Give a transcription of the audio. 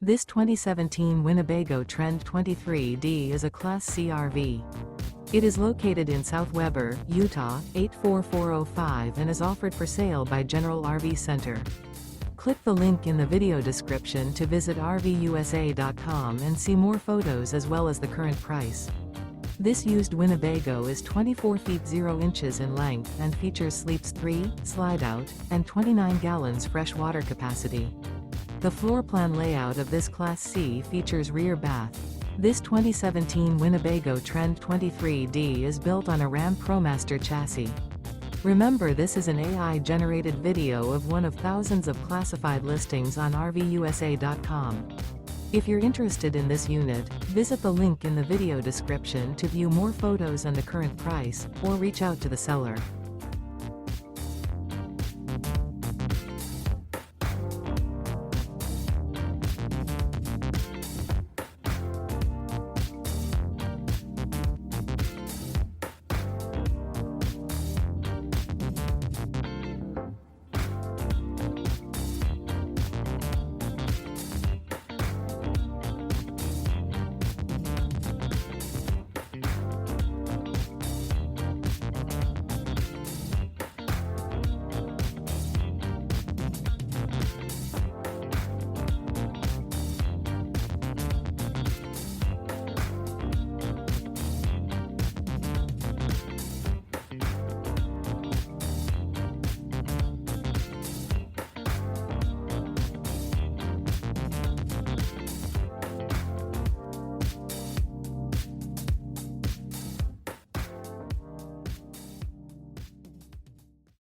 This 2017 Winnebago Trend 23D is a Class C RV. It is located in South Weber, Utah, 84405 and is offered for sale by General RV Center. Click the link in the video description to visit RVUSA.com and see more photos as well as the current price. This used Winnebago is 24 feet 0 inches in length and features sleeps 3, Slideout, and 29 gallons fresh water capacity. The floor plan layout of this Class C features rear bath. This 2017 Winnebago Trend 23D is built on a Ram ProMaster chassis. Remember, this is an AI-generated video of one of thousands of classified listings on RVUSA.com. If you're interested in this unit, visit the link in the video description to view more photos and the current price, or reach out to the seller.